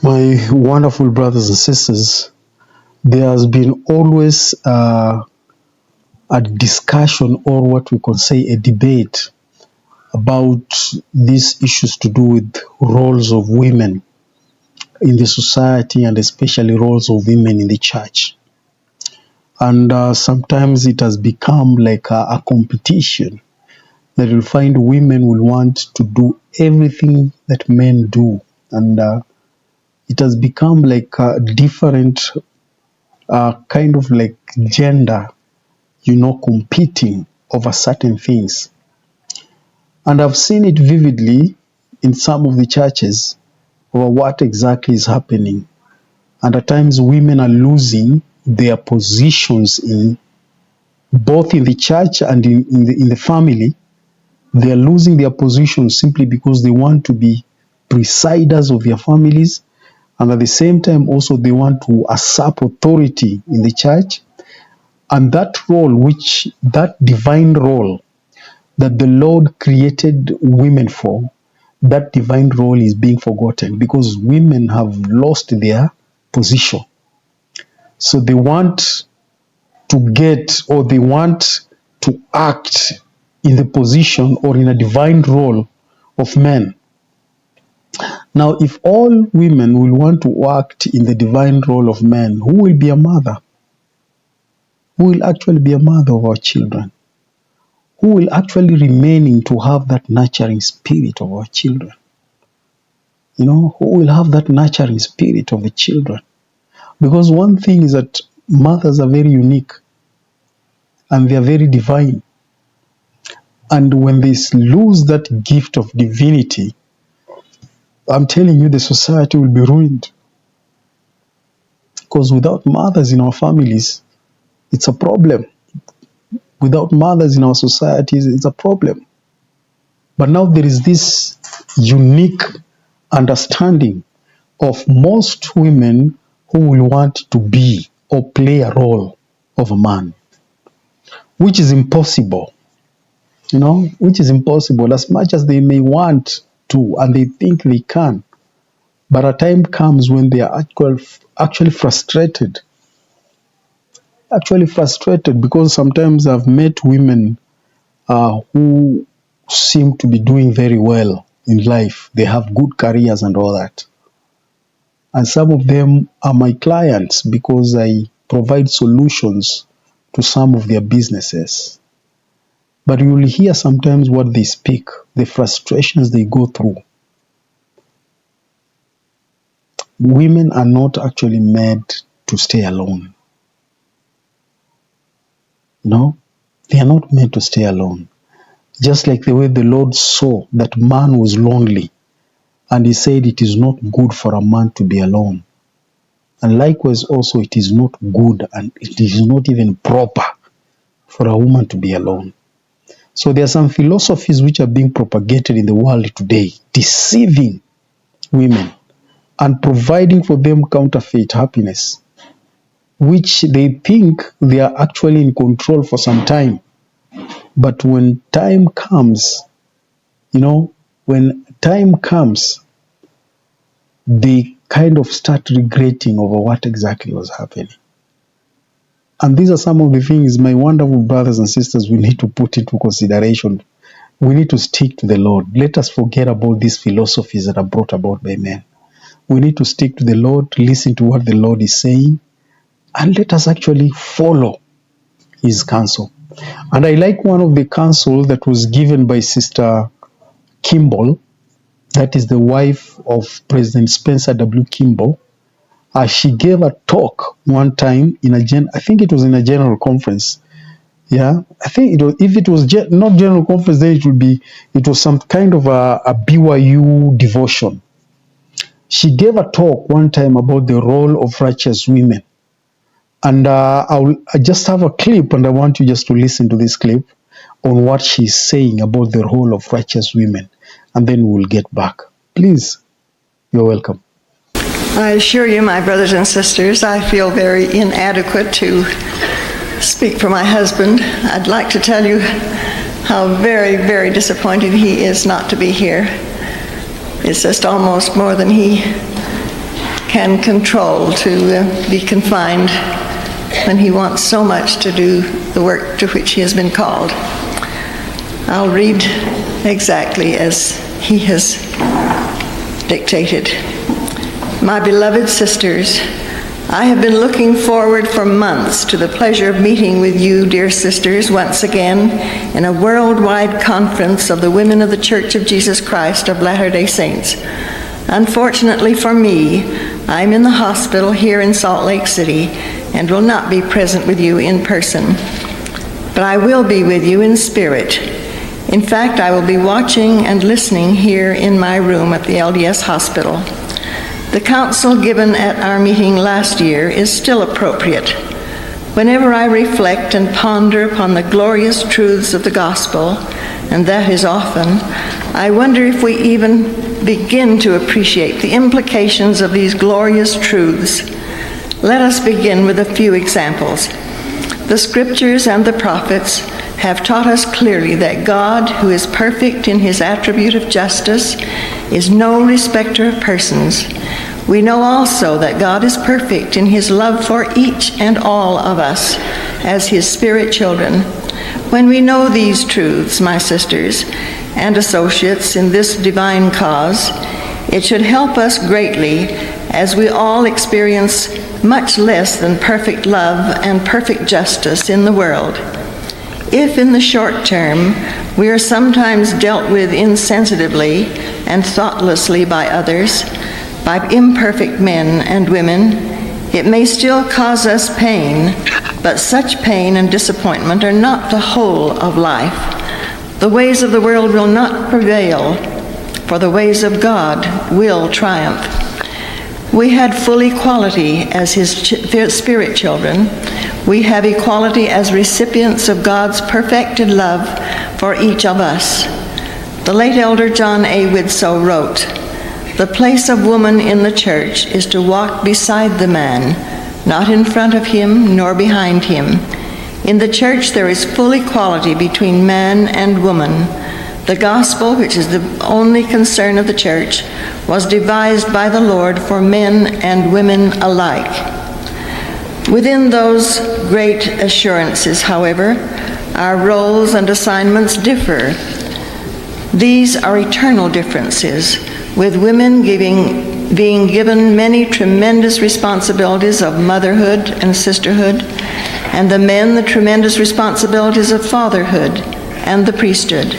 My wonderful brothers and sisters, there has been always a discussion, or what we can say a debate, about these issues to do with roles of women in the society, and especially roles of women in the church. And sometimes it has become like a competition, that you'll find women will want to do everything that men do. And it has become like a different kind of like gender, competing over certain things. And I've seen it vividly in some of the churches over what exactly is happening. And at times women are losing their positions in both in the church and in the family. They are losing their positions simply because they want to be presiders of their families, and at the same time also they want to usurp authority in the church. And that divine role that the Lord created women for, that divine role is being forgotten because women have lost their position. So they want to get, or they want to act in the position or in a divine role of men. Now, if all women will want to act in the divine role of men, who will be a mother? Who will actually be a mother of our children? Who will actually remaining to have that nurturing spirit of our children? Who will have that nurturing spirit of the children? Because one thing is that mothers are very unique and they are very divine. And when they lose that gift of divinity, I'm telling you, the society will be ruined. Because without mothers in our families, it's a problem. Without mothers in our societies, it's a problem. But now there is this unique understanding of most women who will want to be or play a role of a man, which is impossible. Which is impossible, as much as they may want to and they think they can. But a time comes when they are actually frustrated. Because sometimes I've met women who seem to be doing very well in life. They have good careers and all that. And some of them are my clients because I provide solutions to some of their businesses. But you will hear sometimes what they speak, the frustrations they go through. Women are not actually made to stay alone. They are not meant to stay alone. Just like the way the Lord saw that man was lonely, and he said it is not good for a man to be alone. And likewise also it is not good and it is not even proper for a woman to be alone. So there are some philosophies which are being propagated in the world today, deceiving women and providing for them counterfeit happiness, which they think they are actually in control for some time. But when time comes, they kind of start regretting over what exactly was happening. And these are some of the things, my wonderful brothers and sisters, we need to put into consideration. We need to stick to the Lord. Let us forget about these philosophies that are brought about by men. We need to stick to the Lord, listen to what the Lord is saying, and let us actually follow his counsel. And I like one of the counsel that was given by Sister Kimball, that is the wife of President Spencer W. Kimball. She gave a talk one time I think it was in a general conference. Yeah, I think if it was not general conference, then it was some kind of a BYU devotion. She gave a talk one time about the role of righteous women. And I just have a clip, and I want you just to listen to this clip on what she's saying about the role of righteous women. And then we'll get back. Please, you're welcome. I assure you, my brothers and sisters, I feel very inadequate to speak for my husband. I'd like to tell you how very, very disappointed he is not to be here. It's just almost more than he can control to be confined when he wants so much to do the work to which he has been called. I'll read exactly as he has dictated. My beloved sisters, I have been looking forward for months to the pleasure of meeting with you, dear sisters, once again in a worldwide conference of the women of the Church of Jesus Christ of Latter-day Saints. Unfortunately for me, I'm in the hospital here in Salt Lake City and will not be present with you in person. But I will be with you in spirit. In fact, I will be watching and listening here in my room at the LDS hospital. The counsel given at our meeting last year is still appropriate. Whenever I reflect and ponder upon the glorious truths of the gospel, and that is often, I wonder if we even begin to appreciate the implications of these glorious truths. Let us begin with a few examples. The scriptures and the prophets have taught us clearly that God, who is perfect in his attribute of justice, is no respecter of persons. We know also that God is perfect in his love for each and all of us as his spirit children. When we know these truths, my sisters and associates in this divine cause, it should help us greatly as we all experience much less than perfect love and perfect justice in the world. If in the short term we are sometimes dealt with insensitively and thoughtlessly by others, by imperfect men and women, it may still cause us pain, but such pain and disappointment are not the whole of life. The ways of the world will not prevail, for the ways of God will triumph. We had full equality as his spirit children. We have equality as recipients of God's perfected love for each of us. The late Elder John A. Widsoe wrote, "The place of woman in the church is to walk beside the man, not in front of him nor behind him. In the church there is full equality between man and woman. The gospel, which is the only concern of the church, was devised by the Lord for men and women alike." Within those great assurances, however, our roles and assignments differ. These are eternal differences, with women being given many tremendous responsibilities of motherhood and sisterhood, and the men the tremendous responsibilities of fatherhood and the priesthood.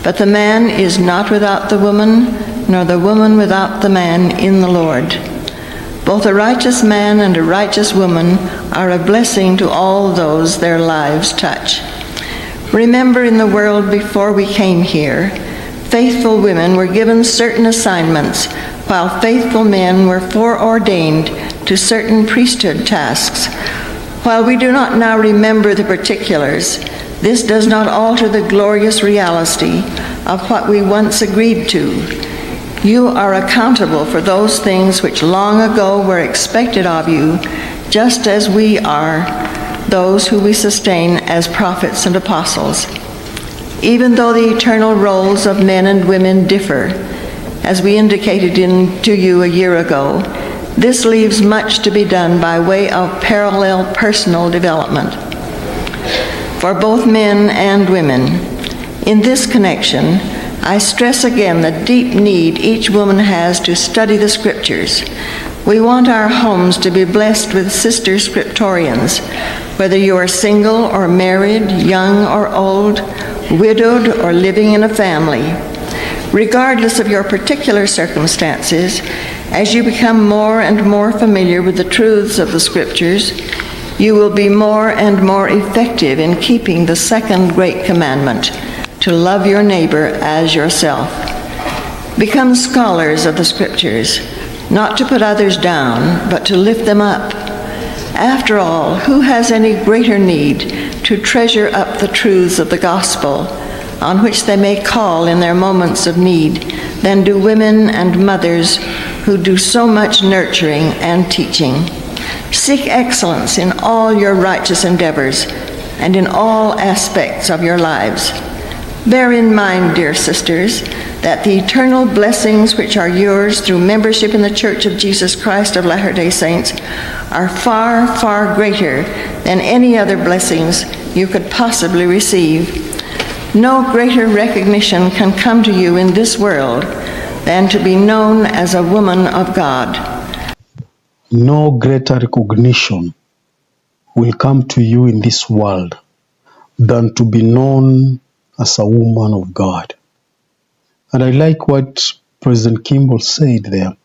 But the man is not without the woman, nor the woman without the man in the Lord. Both a righteous man and a righteous woman are a blessing to all those their lives touch. Remember, in the world before we came here, faithful women were given certain assignments, while faithful men were foreordained to certain priesthood tasks. While we do not now remember the particulars, this does not alter the glorious reality of what we once agreed to. You are accountable for those things which long ago were expected of you, just as we are those who we sustain as prophets and apostles. Even though the eternal roles of men and women differ, as we indicated to you a year ago, this leaves much to be done by way of parallel personal development for both men and women. In this connection, I stress again the deep need each woman has to study the scriptures. We want our homes to be blessed with sister scriptorians, whether you are single or married, young or old, widowed or living in a family. Regardless of your particular circumstances, as you become more and more familiar with the truths of the scriptures, you will be more and more effective in keeping the second great commandment, to love your neighbor as yourself. Become scholars of the scriptures, not to put others down, but to lift them up. After all, who has any greater need to treasure up the truths of the gospel, on which they may call in their moments of need, than do women and mothers who do so much nurturing and teaching? Seek excellence in all your righteous endeavors and in all aspects of your lives. Bear in mind, dear sisters, that the eternal blessings which are yours through membership in the Church of Jesus Christ of Latter-day Saints are far, far greater than any other blessings you could possibly receive. No greater recognition can come to you in this world than to be known as a woman of God. No greater recognition will come to you in this world than to be known as a woman of God. And I like what President Kimball said there,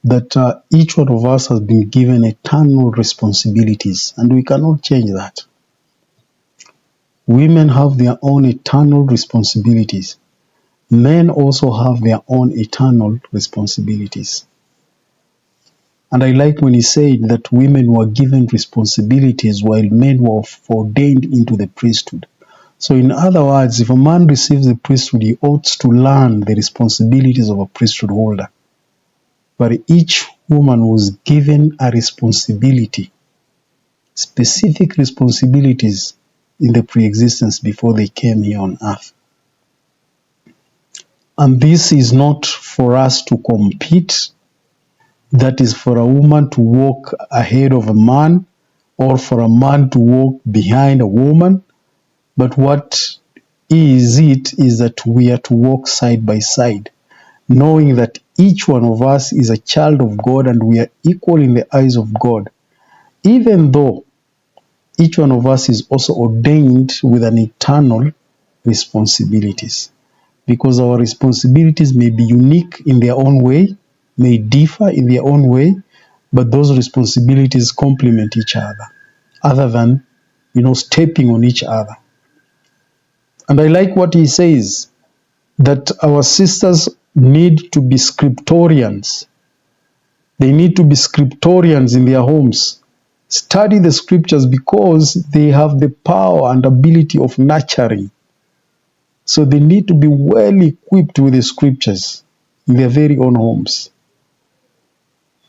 that each one of us has been given eternal responsibilities, and we cannot change that. Women have their own eternal responsibilities. Men also have their own eternal responsibilities. And I like when he said that women were given responsibilities while men were ordained into the priesthood. So in other words, if a man receives the priesthood, he ought to learn the responsibilities of a priesthood holder. But each woman was given a responsibility, specific responsibilities in the pre-existence before they came here on earth. And this is not for us to compete. That is for a woman to walk ahead of a man or for a man to walk behind a woman. But what is that we are to walk side by side, knowing that each one of us is a child of God and we are equal in the eyes of God, even though each one of us is also ordained with an eternal responsibilities. Because our responsibilities may be unique in their own way, may differ in their own way, but those responsibilities complement each other than, stepping on each other. And I like what he says, that our sisters need to be scriptorians. They need to be scriptorians in their homes. Study the scriptures because they have the power and ability of nurturing. So they need to be well equipped with the scriptures in their very own homes.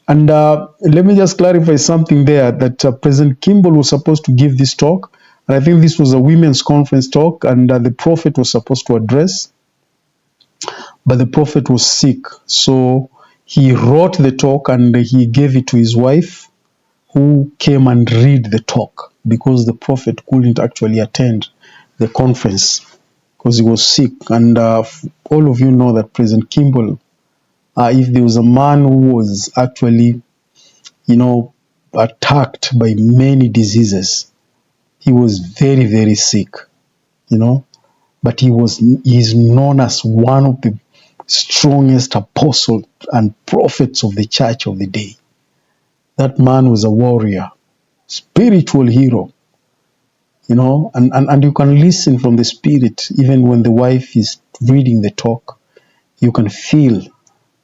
And let me just clarify something there, that President Kimball was supposed to give this talk. And I think this was a women's conference talk, and the prophet was supposed to address. But the prophet was sick. So he wrote the talk and he gave it to his wife, who came and read the talk because the prophet couldn't actually attend the conference because he was sick. And all of you know that President Kimball, if there was a man who was actually, attacked by many diseases, he was very, very sick, but he is known as one of the strongest apostles and prophets of the church of the day. That man was a warrior, spiritual hero, and you can listen from the spirit. Even when the wife is reading the talk, you can feel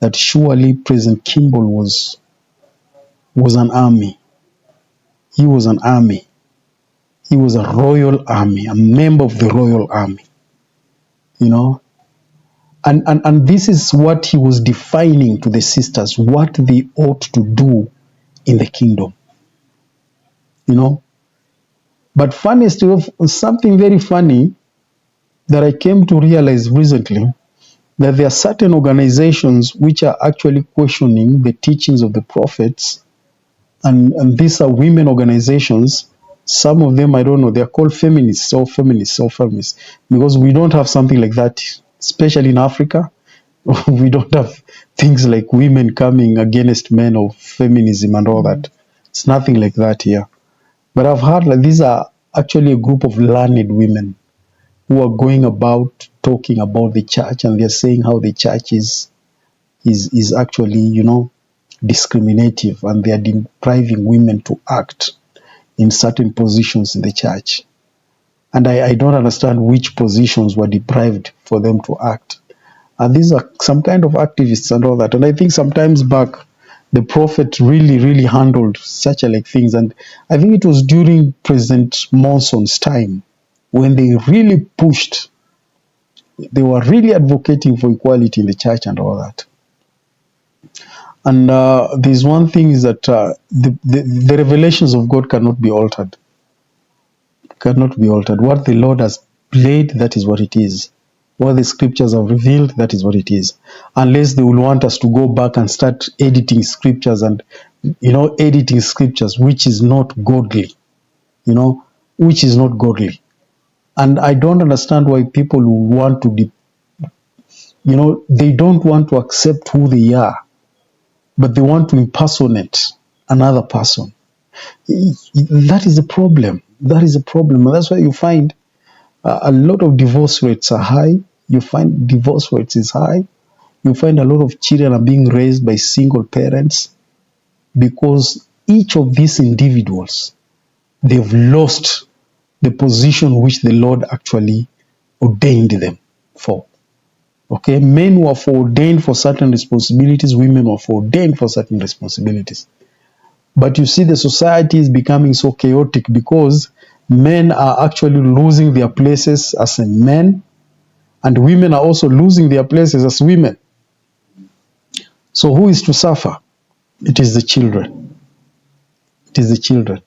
that surely President Kimball was an army. He was an army. He was a royal army, a member of the royal army, And this is what he was defining to the sisters, what they ought to do in the kingdom, But funniest of something very funny that I came to realize recently, that there are certain organizations which are actually questioning the teachings of the prophets, and these are women organizations. Some of them, I don't know, they're called feminists, because we don't have something like that, especially in Africa. We don't have things like women coming against men or feminism and all that. It's nothing like that here. But I've heard that these are actually a group of learned women who are going about talking about the church, and they're saying how the church is actually, discriminative, and they are depriving women to act in certain positions in the church. And I don't understand which positions were deprived for them to act. And these are some kind of activists and all that. And I think sometimes back, the prophet really, really handled such like things. And I think it was during President Monson's time when they really pushed, they were really advocating for equality in the church and all that. And there's one thing is that the revelations of God cannot be altered. Cannot be altered. What the Lord has laid, that is what it is. What the scriptures have revealed, that is what it is. Unless they will want us to go back and start editing scriptures and, editing scriptures, which is not godly, which is not godly. And I don't understand why people want to, they don't want to accept who they are, but they want to impersonate another person. That is a problem. That is a problem. And that's why you find a lot of divorce rates are high. You find divorce rates is high. You find a lot of children are being raised by single parents because each of these individuals, they've lost the position which the Lord actually ordained them for. Okay, men were foreordained for certain responsibilities, women were foreordained for certain responsibilities. But you see, the society is becoming so chaotic because men are actually losing their places as men, and women are also losing their places as women. So who is to suffer? It is the children. It is the children.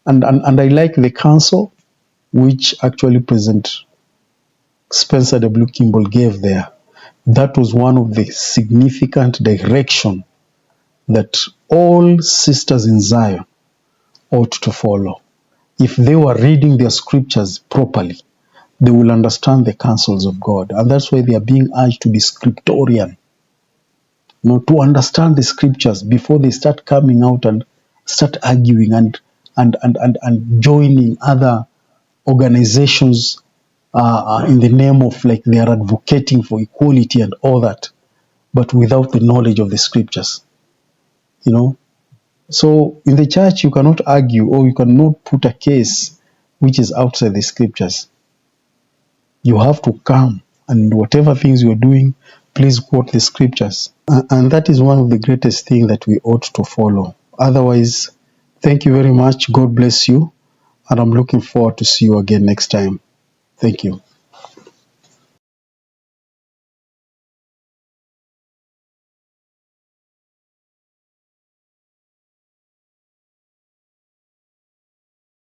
And I like the counsel which actually President Spencer W. Kimball gave there. That was one of the significant direction that all sisters in Zion ought to follow. If they were reading their scriptures properly, they will understand the counsels of God. And that's why they are being urged to be scriptorian. To understand the scriptures before they start coming out and start arguing and joining other organizations in the name of like they are advocating for equality and all that, but without the knowledge of the scriptures. So in the church, you cannot argue or you cannot put a case which is outside the scriptures. You have to come and whatever things you're doing, please quote the scriptures. And that is one of the greatest things that we ought to follow. Otherwise, thank you very much. God bless you. And I'm looking forward to see you again next time. Thank you.